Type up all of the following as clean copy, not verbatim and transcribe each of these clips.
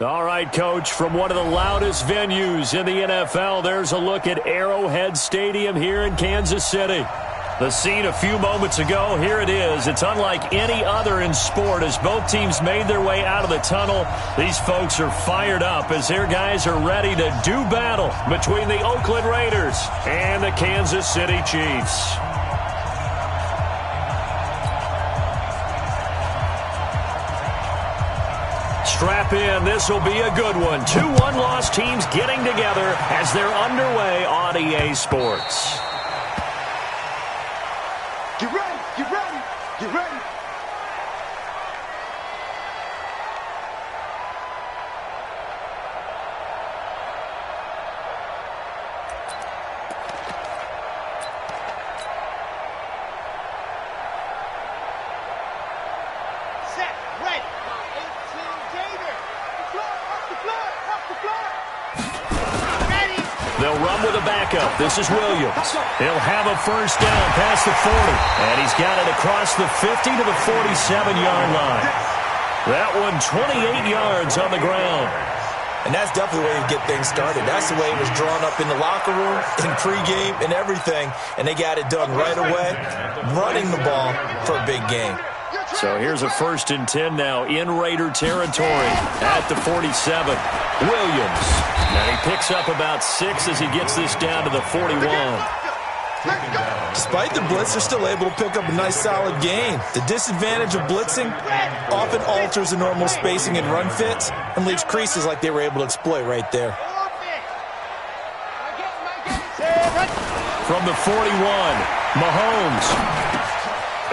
All right, Coach, from one of the loudest venues in the NFL, there's a look at Arrowhead Stadium here in Kansas City. The scene a few moments ago, here it is. It's unlike any other in sport as both teams made their way out of the tunnel. These folks are fired up as their guys are ready to do battle between the Oakland Raiders and the Kansas City Chiefs. Strap in. This will be a good one. 2 one-loss teams getting together as they're underway on EA Sports. Get ready, get ready, get ready. Set, ready. 18 Gator. Off the floor, off the floor. Ready. They'll run with a backup. This is Williams. He'll have a first down past the 40. And he's got it across the 50 to the 47-yard line. That one 28 yards on the ground. And that's definitely the way to get things started. That's the way it was drawn up in the locker room, in pregame, and everything. And they got it done right away, running the ball for a big game. So here's a 1st and 10 now in Raider territory at the 47. Williams. And he picks up about 6 as he gets this down to the 41. Despite the blitz, they're still able to pick up a nice, solid gain. The disadvantage of blitzing often alters the normal spacing and run fits and leaves creases like they were able to exploit right there. From the 41, Mahomes.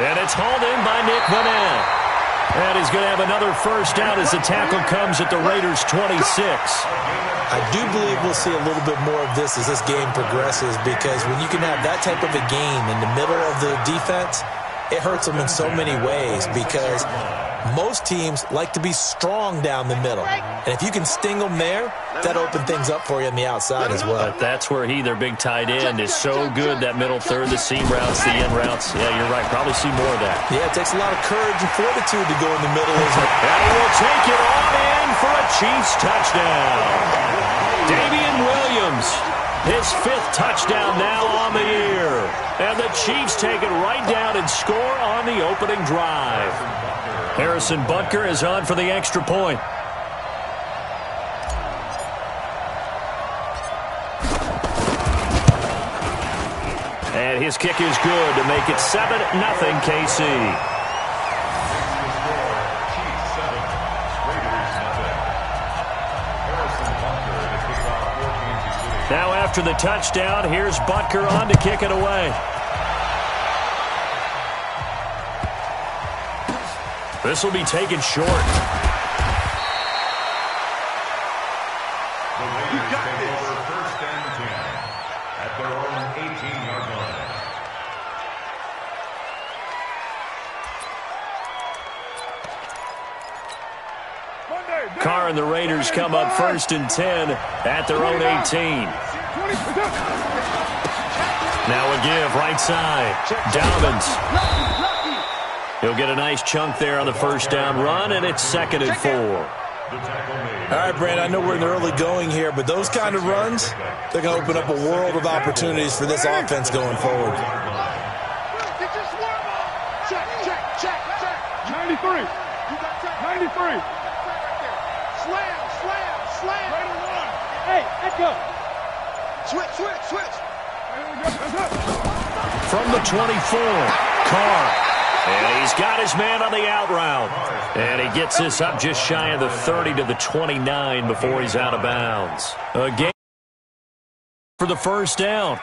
And it's hauled in by Nick Vanell. And he's going to have another first down as the tackle comes at the Raiders' 26. I do believe we'll see a little bit more of this as this game progresses, because when you can have that type of a game in the middle of the defense, it hurts them in so many ways, because most teams like to be strong down the middle. And if you can sting them there, that opens things up for you on the outside as well. But that's where their big tight end, is so good, that middle third, the seam routes, the end routes. Yeah, you're right. Probably see more of that. Yeah, it takes a lot of courage and fortitude to go in the middle. And he will take it on in for a Chiefs touchdown. Damian Williams, his 5th touchdown now on the year. And the Chiefs take it right down and score on the opening drive. Harrison Butker is on for the extra point. And his kick is good to make it 7-0 KC. Now after the touchdown, here's Butker on to kick it away. This will be taken short. The Raiders take over 1st and 10 at their own 18-yard line. Carr and the Raiders come up 1st and 10 at their own 18. Now a give right side. Dobbins. He'll get a nice chunk there on the first down run, and it's 2nd and 4. All right, Brandon, I know we're in the early going here, but those kind of runs, they're going to open up a world of opportunities for this offense going forward. Check. 93. 93. Slam. Hey, let's go. Switch. From the 24, Carr. And he's got his man on the out route. And he gets this up just shy of the 30 to the 29 before he's out of bounds. Again for the first down.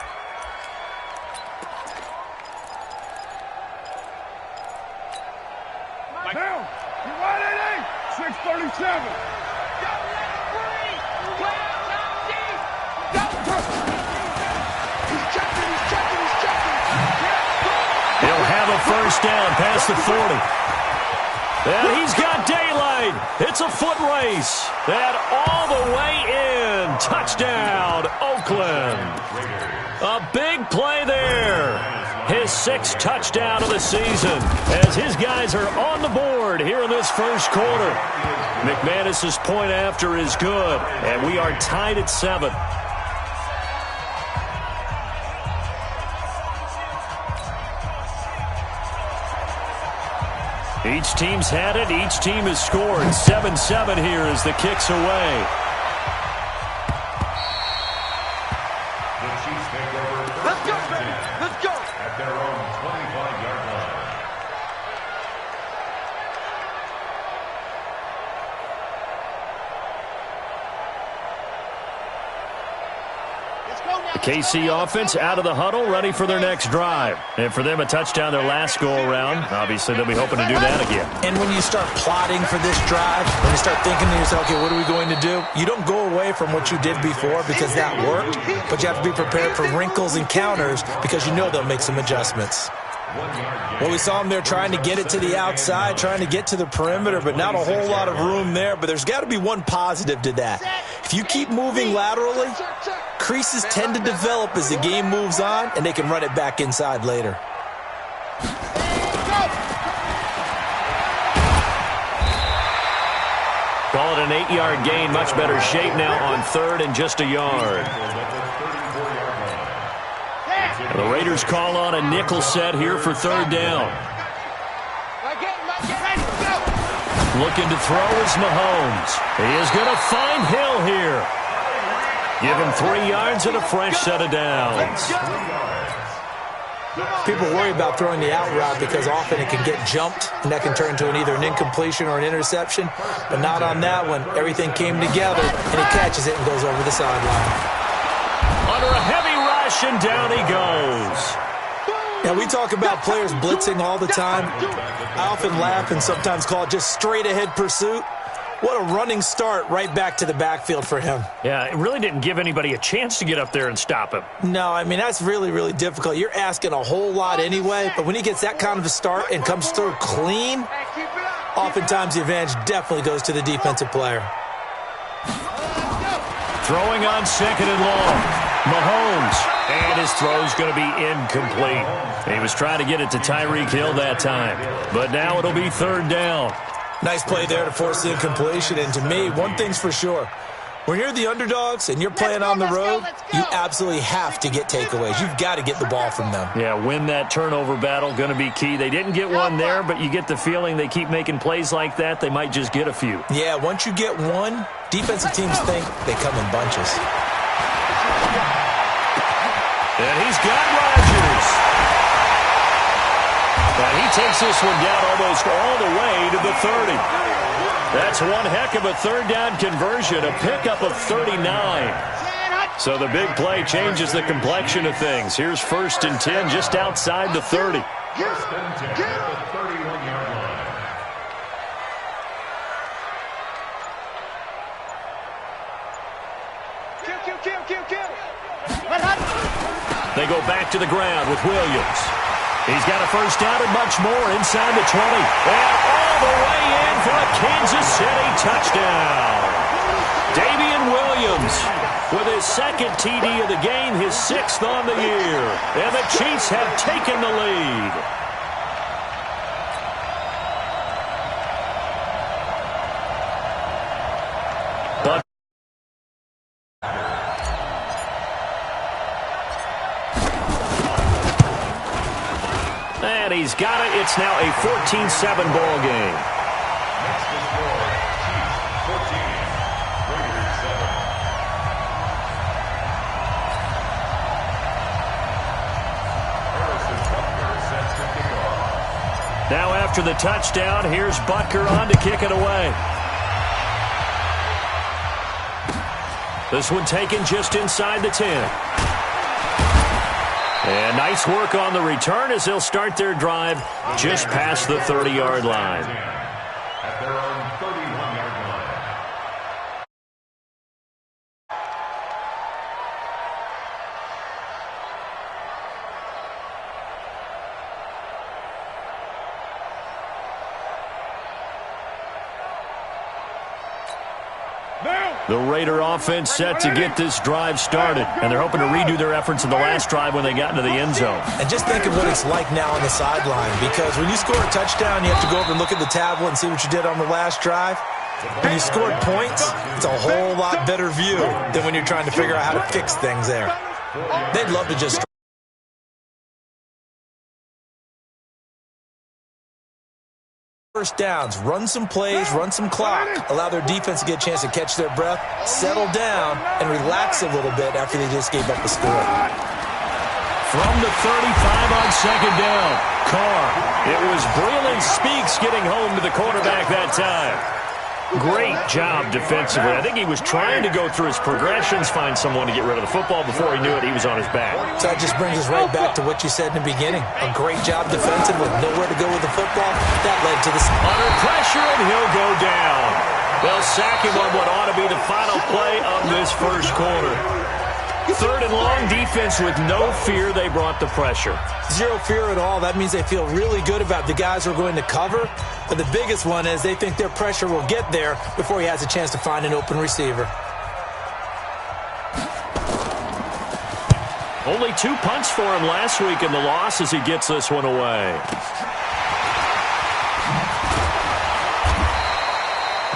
Down. 637. He'll have a first down past the 40. And he's got daylight. It's a foot race. And all the way in. Touchdown, Oakland. A big play there. His 6th touchdown of the season as his guys are on the board here in this first quarter. McManus's point after is good, and we are tied at 7. Each team's had it. Each team has scored. 7-7 here as the kick's away. The Chiefs take over. Let's go, baby. Let's go. At their own 25-yard line. The KC offense out of the huddle, ready for their next drive. And for them, a touchdown their last go-around. Obviously, they'll be hoping to do that again. And when you start plotting for this drive, when you start thinking to yourself, okay, what are we going to do? You don't go away from what you did before because that worked, but you have to be prepared for wrinkles and counters because you know they'll make some adjustments. Well, we saw them there trying to get it to the outside, trying to get to the perimeter, but not a whole lot of room there. But there's got to be one positive to that. If you keep moving laterally, creases tend to develop as the game moves on, and they can run it back inside later. Call it an 8-yard gain. Much better shape now on 3rd and just a yard. The Raiders call on a nickel set here for 3rd down. Looking to throw is Mahomes. He is going to find Hill here. Give him 3 yards and a fresh set of downs. People worry about throwing the out route because often it can get jumped, and that can turn into either an incompletion or an interception. But not on that one. Everything came together, and he catches it and goes over the sideline. Under a heavy rush, and down he goes. Yeah, we talk about players blitzing all the time. I often laugh and sometimes call it just straight-ahead pursuit. What a running start right back to the backfield for him. Yeah, it really didn't give anybody a chance to get up there and stop him. No, I mean, that's really, really difficult. You're asking a whole lot anyway, but when he gets that kind of a start and comes through clean, oftentimes the advantage definitely goes to the defensive player. Throwing on 2nd and long. Mahomes, and his throw's going to be incomplete. He was trying to get it to Tyreek Hill that time, but now it'll be 3rd down. Nice play there to force the incompletion, and to me, one thing's for sure. When you're the underdogs and you're playing on the road, you absolutely have to get takeaways. You've got to get the ball from them. Yeah, win that turnover battle, going to be key. They didn't get one there, but you get the feeling they keep making plays like that, they might just get a few. Yeah, once you get one, defensive teams think they come in bunches. And he's got Rodgers. And he takes this one down almost all the way to the 30. That's one heck of a 3rd down conversion, a pickup of 39. So the big play changes the complexion of things. Here's 1st and 10 just outside the 30. 1st and 10 at the 31-yard line. They go back to the ground with Williams. He's got a 1st down and much more inside the 20. And all the way in for a Kansas City touchdown. Damian Williams with his 2nd TD of the game, his 6th on the year. And the Chiefs have taken the lead. But and he's got it. It's now a 14-7 ball game. Next to score, Chiefs 14, Raiders 7. Harrison Butker sets the kickoff. Now after the touchdown, here's Butker on to kick it away. This one taken just inside the 10. And nice work on the return as they'll start their drive just past the 30-yard line. At their own 31-yard line. Now! The Raider offense set to get this drive started, and they're hoping to redo their efforts in the last drive when they got into the end zone. And just think of what it's like now on the sideline, because when you score a touchdown, you have to go over and look at the tablet and see what you did on the last drive. When you scored points, it's a whole lot better view than when you're trying to figure out how to fix things there. They'd love to just... First downs, run some plays, run some clock, allow their defense to get a chance to catch their breath, settle down, and relax a little bit after they just gave up the score. From the 35 on second down, Carr. It was Breland Speaks getting home to the quarterback that time. Great job defensively. I think he was trying to go through his progressions, find someone to get rid of the football. Before he knew it, he was on his back. So that just brings us right back to what you said in the beginning. A great job defensively. Nowhere to go with the football. That led to the... Under pressure, and he'll go down. They'll sack him on what ought to be the final play of this first quarter. Third and long, defense with no fear. They brought the pressure. Zero fear at all. That means they feel really good about the guys who are going to cover. But the biggest one is they think their pressure will get there before he has a chance to find an open receiver. Only 2 punts for him last week in the loss as he gets this one away.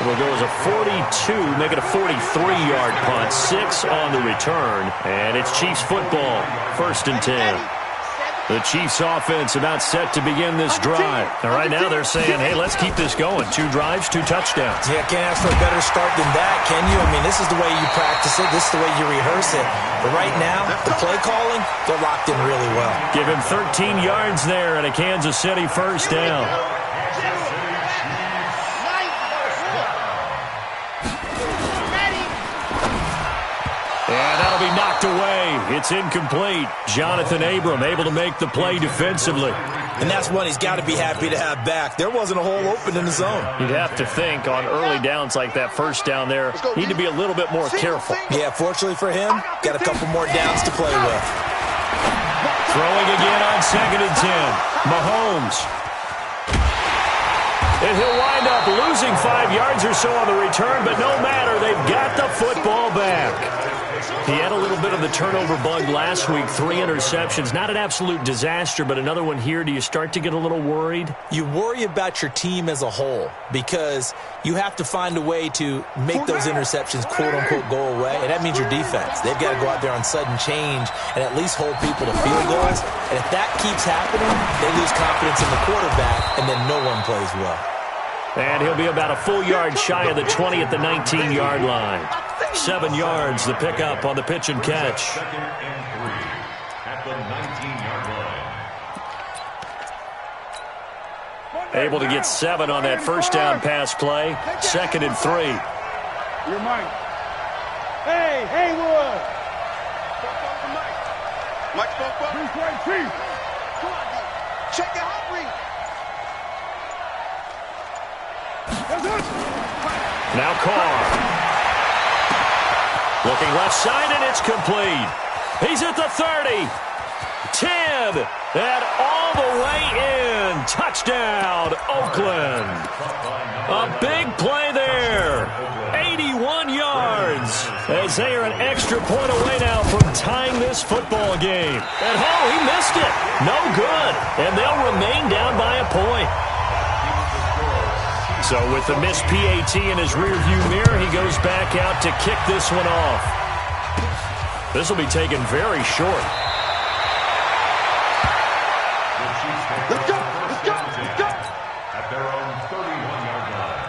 It'll go as a 42, make it a 43-yard punt, 6 on the return, and it's Chiefs football, 1st and 10. The Chiefs offense about set to begin this drive. And right now they're saying, hey, let's keep this going. 2 drives, 2 touchdowns. Yeah, can't ask for a better start than that, can you? I mean, this is the way you practice it. This is the way you rehearse it. But right now, the play calling, they're locked in really well. Give him 13 yards there and a Kansas City first down. And that'll be knocked away. It's incomplete. Jonathan Abram able to make the play defensively. And that's one he's got to be happy to have back. There wasn't a hole open in the zone. You'd have to think on early downs like that first down there, need to be a little bit more careful. Yeah, fortunately for him, got a couple more downs to play with. Throwing again on 2nd and 10. Mahomes. And he'll wind up losing 5 yards or so on the return, but no matter, they've got the football back. He had a little bit of the turnover bug last week, 3 interceptions. Not an absolute disaster, but another one here. Do you start to get a little worried? You worry about your team as a whole because you have to find a way to make those interceptions, quote-unquote, go away, and that means your defense. They've got to go out there on sudden change and at least hold people to field goals. And if that keeps happening, they lose confidence in the quarterback, and then no one plays well. And he'll be about a full yard shy of the 20 at the 19-yard line. 7 yards, the pickup on the pitch and catch. At the 19-yard line. Able to get 7 on that first down pass play. 2nd and 3. You're Mike. Hey, Haywood. Mike spoke up. Come on, check it out, Now Carr. Looking left side, and it's complete. He's at the 30. 10. And all the way in. Touchdown, Oakland. A big play there. 81 yards. As they are an extra point away now from tying this football game. And he missed it. No good. And they'll remain down by a point. So with the missed PAT in his rearview mirror, he goes back out to kick this one off. This will be taken very short. Let's go, let's go, let's go. At their own 31-yard line.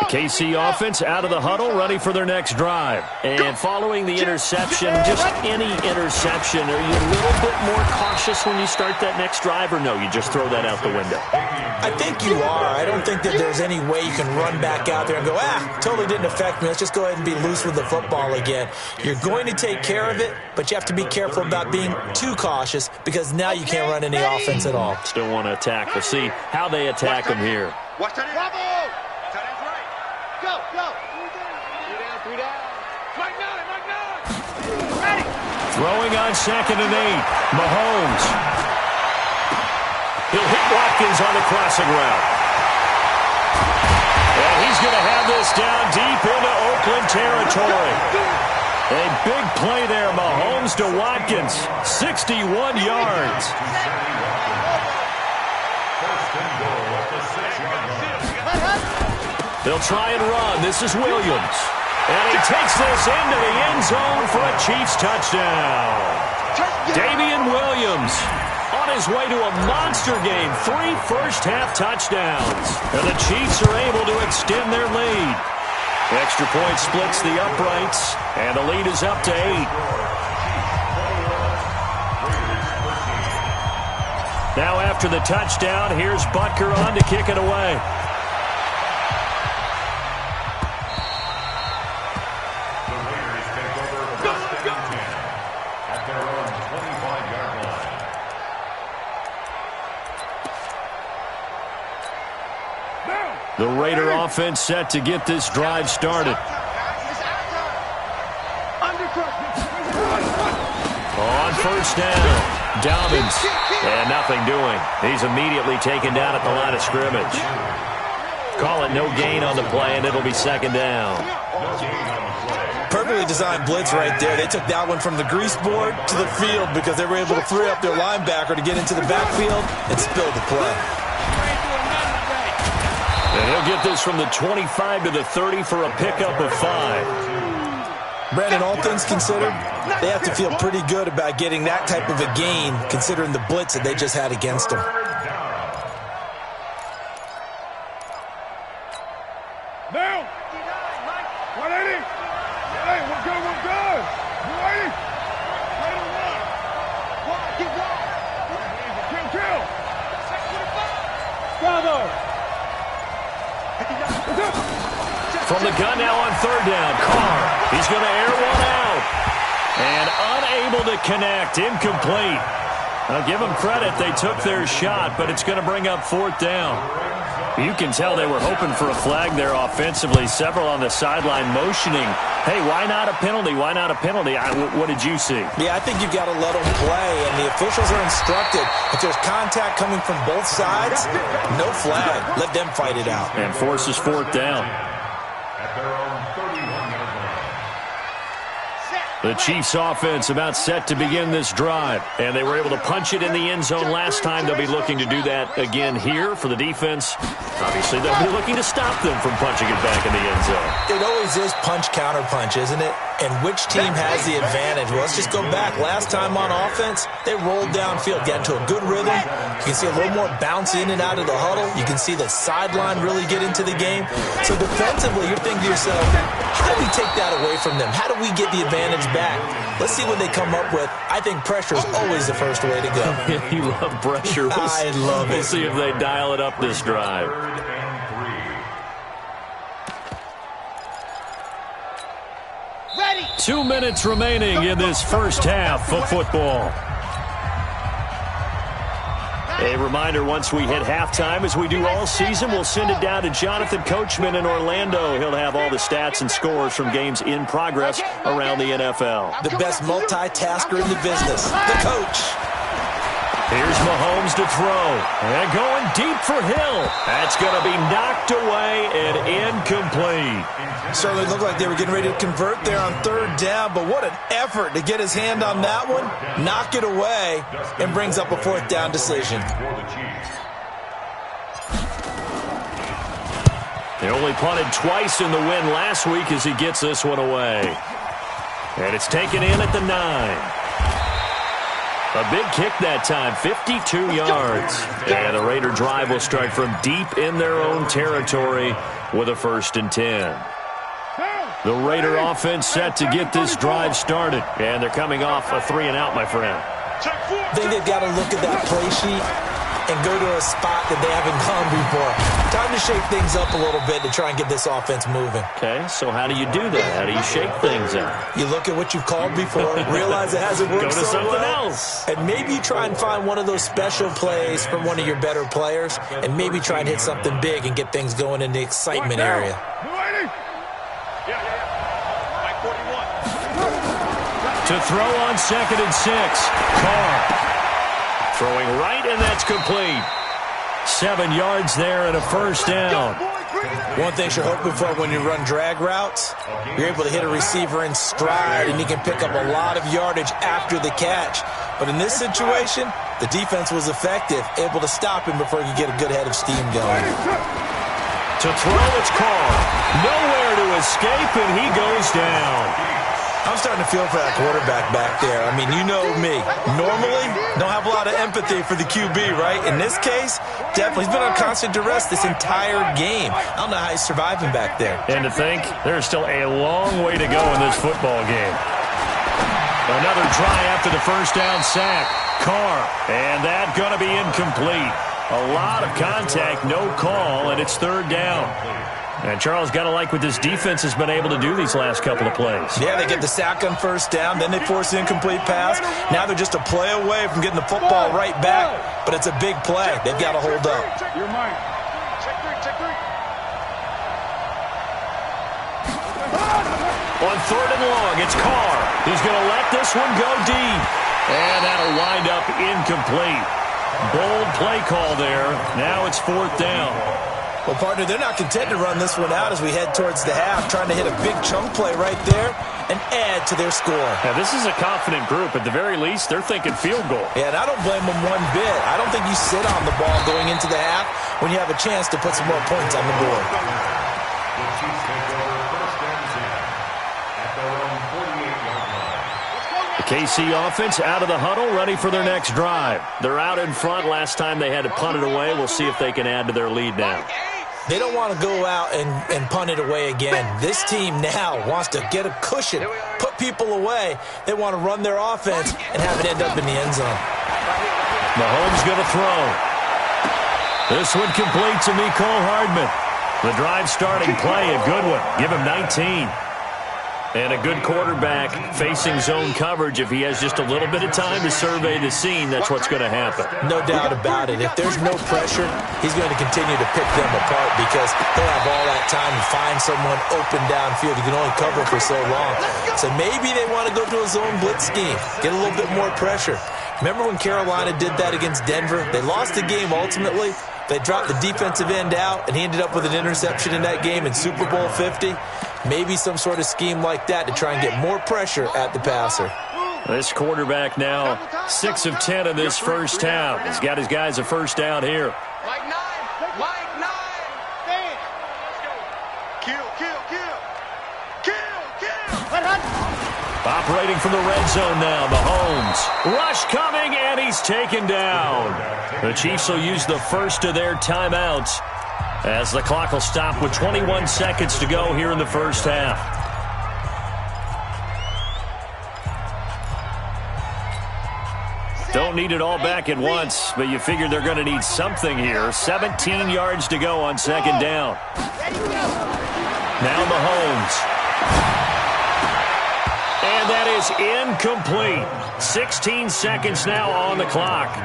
KC offense out of the huddle, ready for their next drive. And following the interception, just any interception, are you a little bit more cautious when you start that next drive, or no, you just throw that out the window? I think you are. I don't think that there's any way you can run back out there and go, totally didn't affect me. Let's just go ahead and be loose with the football again. You're going to take care of it, but you have to be careful about being too cautious because now you can't run any offense at all. Still want to attack. We'll see how they attack them here. Watch that. Bravo! Tight end's right. Go, go. 3 down. 3 down. Mike 9, Mike 9. Throwing on 2nd and 8. Mahomes. He'll hit Watkins on the crossing route. And he's going to have this down deep into Oakland territory. A big play there, Mahomes to Watkins. 61 yards. They'll try and run. This is Williams. And he takes this into the end zone for a Chiefs touchdown. Damian Williams on his way to a monster game. 3 first-half touchdowns. And the Chiefs are able to extend their lead. Extra point splits the uprights, and the lead is up to 8. Now after the touchdown, here's Butker on to kick it away. The Raider offense set to get this drive started. On first down, Dobbins. And nothing doing. He's immediately taken down at the line of scrimmage. Call it no gain on the play, and it'll be 2nd down. Perfectly designed blitz right there. They took that one from the grease board to the field because they were able to free up their linebacker to get into the backfield and spill the play. And he'll get this from the 25 to the 30 for a pickup of 5. Brandon, all things considered, they have to feel pretty good about getting that type of a gain considering the blitz that they just had against them. Now! 180! Hey, we're good, we're good! 180! Kill! Bravo! From the gun now on 3rd down, Carr. He's going to air one out. And unable to connect. Incomplete. I'll give them credit. They took their shot, but it's going to bring up 4th down. You can tell they were hoping for a flag there offensively. Several on the sideline motioning. Hey, why not a penalty? Why not a penalty? What did you see? Yeah, I think you've got to let them play, and the officials are instructed. If there's contact coming from both sides, no flag. Let them fight it out. And forces 4th down. At their own 31-yard line. The Chiefs offense about set to begin this drive. And they were able to punch it in the end zone last time. They'll be looking to do that again here for the defense. Obviously, they'll be looking to stop them from punching it back in the end zone. It always is punch-counter-punch, isn't it? And which team has the advantage? Well, let's just go back. Last time on offense, they rolled downfield, got into a good rhythm. You can see a little more bounce in and out of the huddle. You can see the sideline really get into the game. So defensively, you're thinking to yourself, how do we take that away from them? How do we get the advantage back? Let's see what they come up with. I think pressure is always the first way to go. You love pressure. I love it. We'll see if they dial it up this drive. 3rd and 3. Ready! 2 minutes remaining in this first half of football. A reminder, once we hit halftime, as we do all season, we'll send it down to Jonathan Coachman in Orlando. He'll have all the stats and scores from games in progress around the NFL. The best multitasker in the business, the coach. Here's Mahomes to throw. And going deep for Hill. That's going to be knocked away and incomplete. Certainly looked like they were getting ready to convert there on 3rd down, but what an effort to get his hand on that one, knock it away, and brings up a 4th down decision. They only punted twice in the win last week as he gets this one away. And it's taken in at the 9. A big kick that time, 52 yards. And the Raider drive will start from deep in their own territory with a 1st and 10. The Raider offense set to get this drive started. And they're coming off a 3-and-out, my friend. I think they've got to look at that play sheet and go to a spot that they haven't gone before. Time to shake things up a little bit to try and get this offense moving. Okay, so how do you do that? How do you shake things up? You look at what you've called before, realize it hasn't worked Go to so something well, else. and maybe you try and find one of those special plays from one of your better players, and maybe try and hit something big and get things going in the excitement area. To throw on 2nd and 6. Carr. Throwing right, and that's complete. 7 yards there and a first down. One thing you're hoping for when you run drag routes, you're able to hit a receiver in stride, and he can pick up a lot of yardage after the catch. But in this situation, the defense was effective, able to stop him before he could get a good head of steam going. To throw, it's Carr. Nowhere to escape, and he goes down. I'm starting to feel for that quarterback back there. I mean, you know me. Normally, don't have a lot of empathy for the QB, right? In this case, definitely. He's been on constant duress this entire game. I don't know how he's surviving back there. And to think, there's still a long way to go in this football game. Another try after the first down sack. Carr. And that going to be incomplete. A lot of contact, no call, and it's 3rd down. And Charles, got to like what this defense has been able to do these last couple of plays. Yeah, they get the sack on first down, then they force an incomplete pass. Now they're just a play away from getting the football right back, but it's a big play. They've got to hold up. You're mine. Check 3. On 3rd and long, it's Carr. He's going to let this one go deep. And that'll wind up incomplete. Bold play call there. Now it's 4th down. Well, partner, they're not content to run this one out as we head towards the half, trying to hit a big chunk play right there and add to their score. Now, this is a confident group. At the very least, they're thinking field goal. Yeah, and I don't blame them one bit. I don't think you sit on the ball going into the half when you have a chance to put some more points on the board. The Chiefs take over 1st and 10 at their own 48-yard line. The KC offense out of the huddle, ready for their next drive. They're out in front. Last time they had to punt it away. We'll see if they can add to their lead now. They don't want to go out and punt it away again. This team now wants to get a cushion, put people away. They want to run their offense and have it end up in the end zone. Mahomes going to throw. This one complete to Mecole Hardman. The drive starting play, a good one. Give him 19. And a good quarterback facing zone coverage. If he has just a little bit of time to survey the scene, that's what's going to happen. No doubt about it. If there's no pressure, he's going to continue to pick them apart because he'll have all that time to find someone open downfield. You can only cover for so long. So maybe they want to go to a zone blitz scheme, get a little bit more pressure. Remember when Carolina did that against Denver? They lost the game ultimately. They dropped the defensive end out, and he ended up with an interception in that game in Super Bowl 50. Maybe some sort of scheme like that to try and get more pressure at the passer. This quarterback now 6 of 10 in this first half. He's got his guys a first down here. Mike 9. Stand. Kill. Operating from the red zone now, Mahomes. Rush coming, and he's taken down. The Chiefs will use the first of their timeouts as the clock will stop with 21 seconds to go here in the first half. Don't need it all back at once, but you figure they're going to need something here. 17 yards to go on 2nd down. Now Mahomes. And that is incomplete. 16 seconds now on the clock.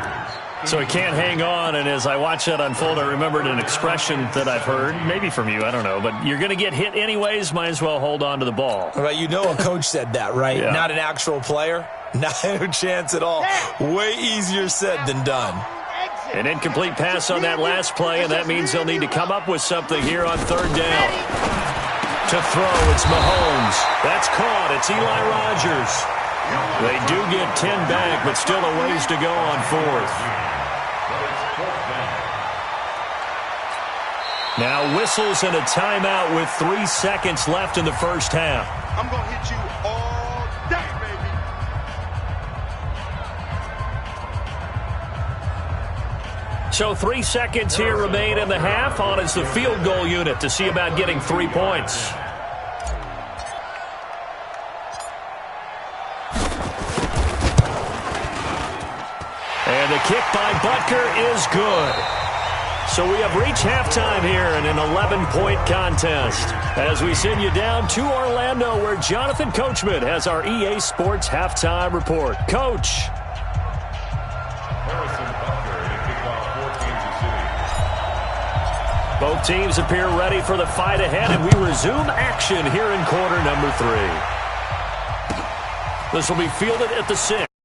So he can't hang on, and as I watch that unfold, I remembered an expression that I've heard, maybe from you, I don't know, but you're going to get hit anyways, might as well hold on to the ball. Well, you know a coach said that, right? Yeah. Not an actual player. Not a chance at all. Way easier said than done. An incomplete pass on that last play, and that means they'll need to come up with something here on 3rd down. To throw, it's Mahomes. That's caught. It's Eli Rogers. They do get 10 back, but still a ways to go on 4th. Now whistles and a timeout with 3 seconds left in the first half. I'm going to hit you all day, baby. So 3 seconds here remain in the half. On is the field goal unit to see about getting 3 points. And the kick by Butker is good. So we have reached halftime here in an 11-point contest as we send you down to Orlando where Jonathan Coachman has our EA Sports Halftime Report. Coach. Both teams appear ready for the fight ahead, and we resume action here in quarter number 3. This will be fielded at the 6.